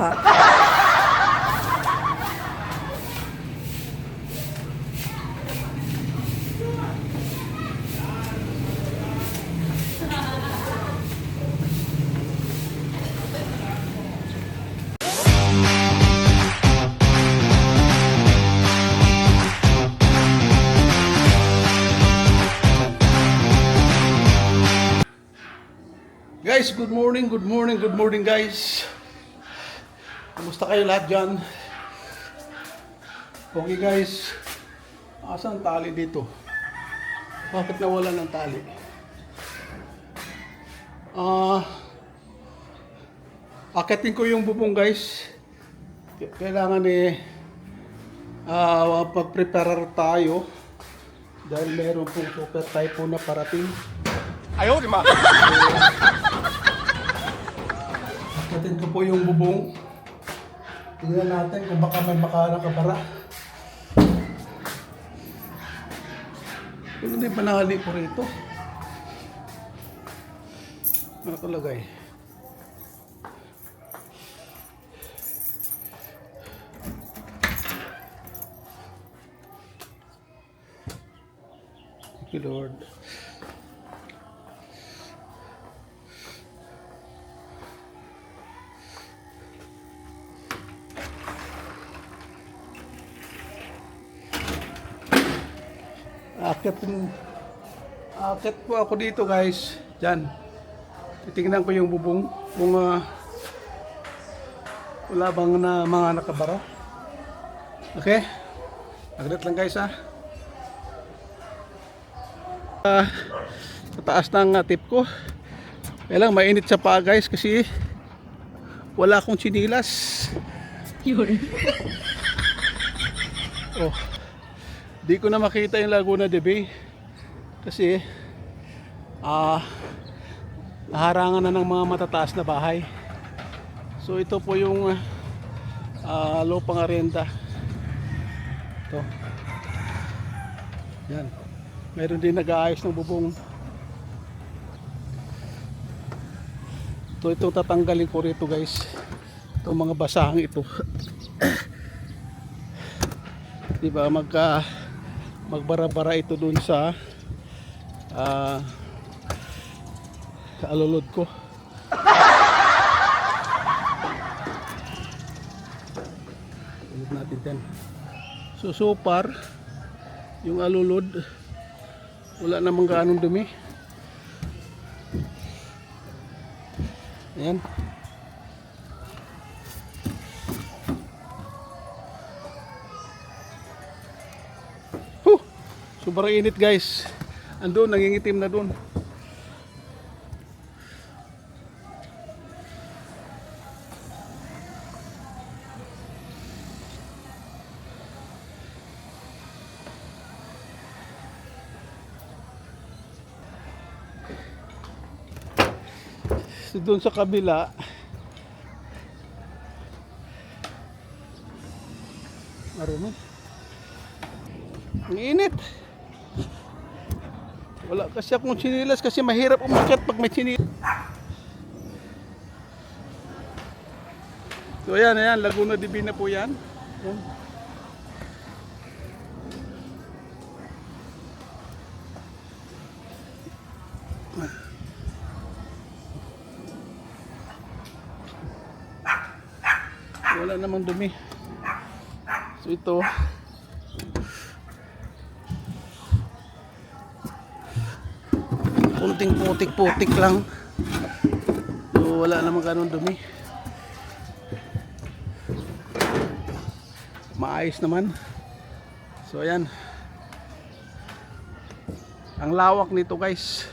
Guys, good morning guys. Kumusta kayo lahat dyan? Okay guys, asan tali dito? Bakit nawala ng tali? Akitin ko yung bubong guys. Kailangan mag-prepare tayo dahil meron pong super typhoon na parating. Ayaw, di ma. Akitin ko po yung bubong. Tingnan natin kung baka may nakabara. Kung hindi ba nahali po rito? Ano nakalagay? Thank you, Lord. Akit po ako dito guys. Diyan. Titingnan ko yung bubong kung wala bang na mga nakabara. Okay? Agad lang guys ha. Sa taas ng tip ko. Kailang mainit sa paa guys kasi wala akong tsinilas. Oh. Di ko na makita yung Laguna de Bay kasi naharangan na ng mga matataas na bahay. So ito po yung lupang arenda. Ito. Yan. Meron din nag-aayos ng bubong. Itong tatanggalin ko rito guys. Itong mga basahang ito. Diba magbara-bara ito dun sa alulod ko. Alulod natin din. So far yung alulod wala namang gaanong dumi. Ayan. Sobrang init guys. Andun, nangingitim na dun. So, dun sa kabila marumi. Ang init. Wala kasi akong tsinilas kasi mahirap umakyat pag may tsinilas. So ayan, Laguna de Bay na po yan. Ayan. Wala namang dumi. So ito kunting putik-putik lang. So wala namang ganun dumi. Maayos naman. So ayan. Ang lawak nito guys.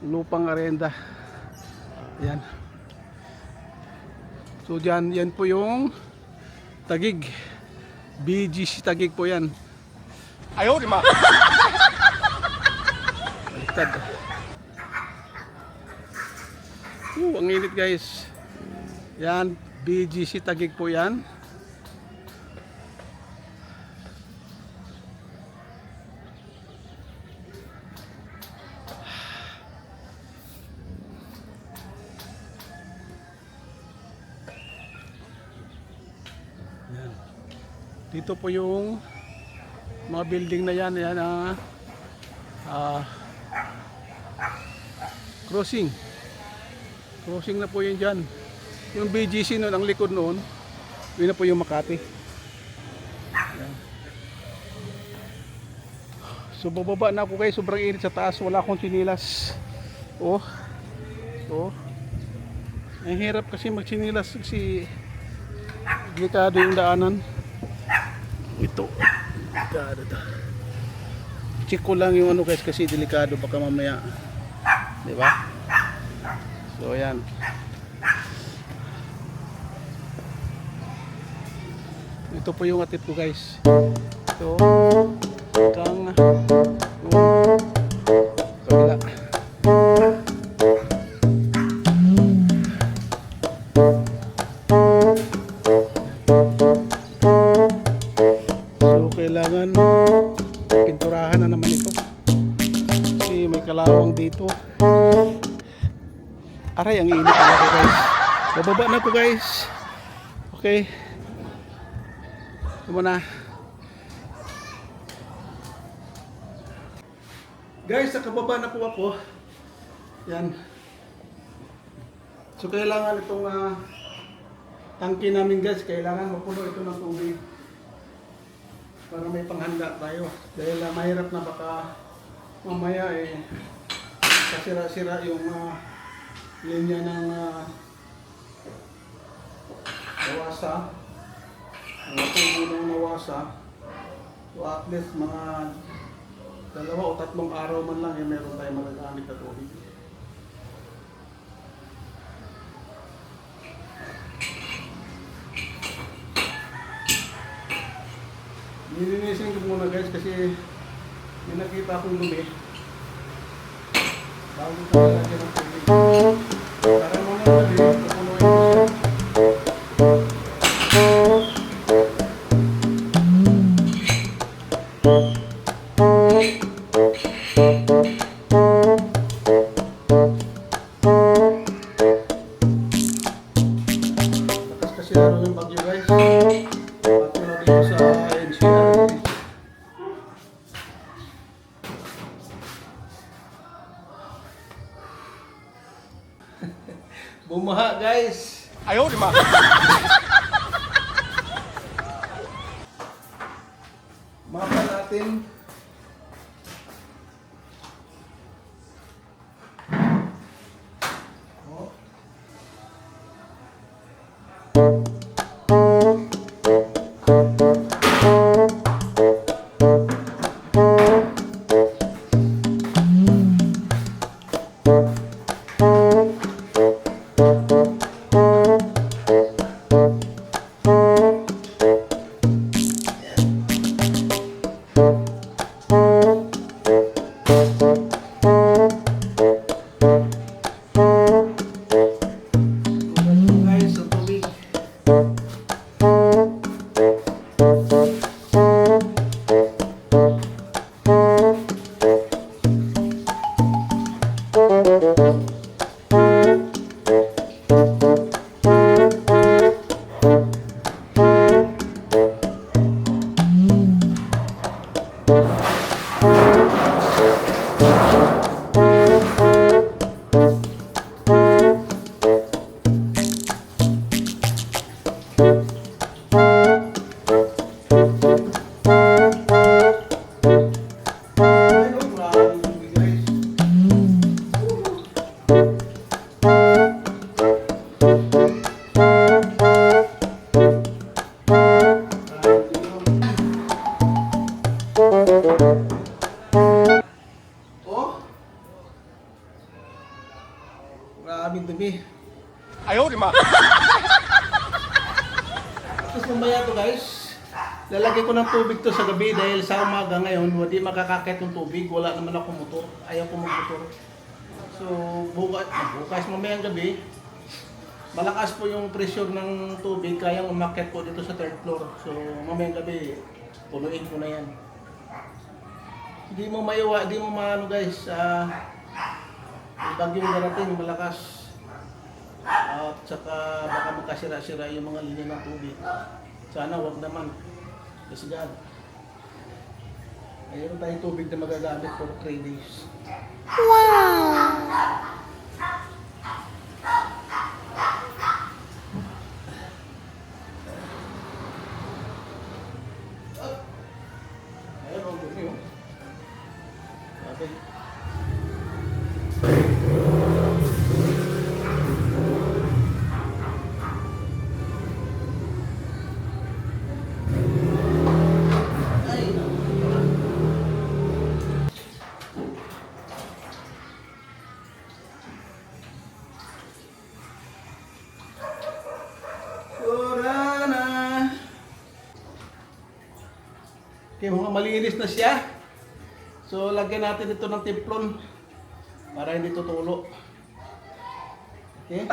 Lupang arenda. Ayan. So dyan, yan po yung Taguig. BGC Taguig po yan. Ayaw, di ma. Ang init guys. Yan, BGC Taguig po yan. Dito po yung mga building na yan, yan crossing. Crossing na po yun dyan. Yung BGC noon, ang likod noon, yun na po yung Makati. Yan. So bababa na ako guys, sobrang init sa taas, wala akong sinilas. Oh. Ang hirap kasi magsinilas kasi delikado yung daanan. Ito. Check ko lang yung ano guys kasi delikado baka mamaya. 'Di ba? So ayan. Ito po yung atip ko guys. Ito. Kang kabila. So kailangan pinturahan na naman ito kasi may kalawang dito. Aray, ang init talaga guys. Bababa na po guys. Okay. Ito muna. Guys, nakababa na po ako. Yan. So kailangan itong tangke namin guys, kailangan mapuno ito ng tubig para may panghanda tayo. Dahil mahirap na baka mamaya kasira-sira yung linya ng nawasa. Mga tubo ng nawasa. So at least mga 2 o 3 araw man lang meron tayong magagamit na tubig. Nilinisin ko muna guys kasi may nakita akong dumi. Bago ko lalagyan ng tubig. Para muna dali, pupunuin ko siya. Lakas kasi araw yung bagyo guys. Patulog dito sa NCR. Bumaha guys. 哎呦我的妈！ Mapa natin. Oh. Guys, ang tubig. Oh. Maraming dumi. 哎呦我的妈！ Tapos mamaya to guys, lalagay ko ng tubig to sa gabi dahil sa umaga ngayon, hindi makakakit ng tubig. Wala naman ako motor. Ayaw ko magmotor. So, bukas mamayang gabi, malakas po yung pressure ng tubig, kayang umakyat po dito sa 3rd floor. So, mamayang gabi, punuin ko na yan. Hindi mo maiwa, hindi mo maano guys, yung bagyong darating, malakas. At saka baka magkasira-sira yung mga linya ng tubig. Sana wag naman. Kasi God. Mayroon tayong tubig na magagamit for 3 days. Ayan, ang dumi oh. Okay. Ay, Corona. Okay, mukhang malinis na siya. So, lagyan natin ito ng timplon para hindi tutulo. Okay?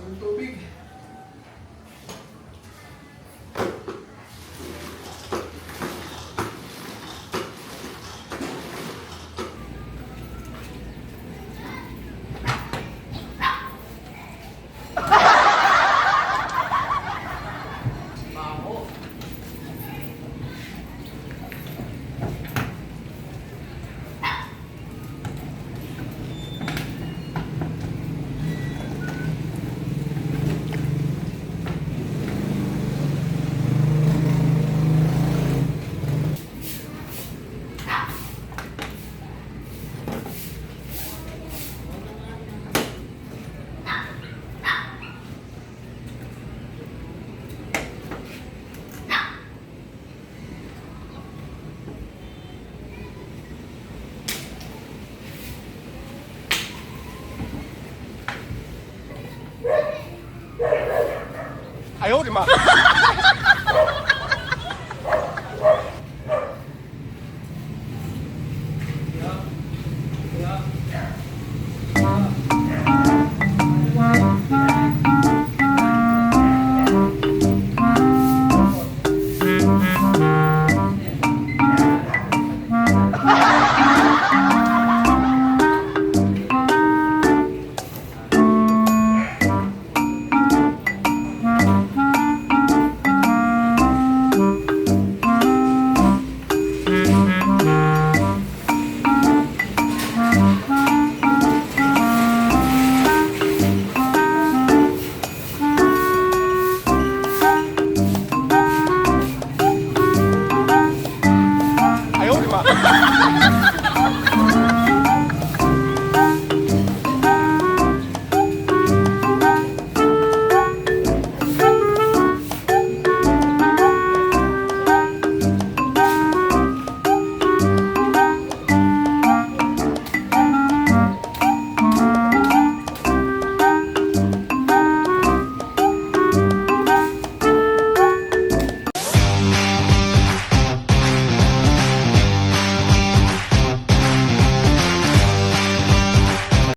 Ang tubig. I owed him up.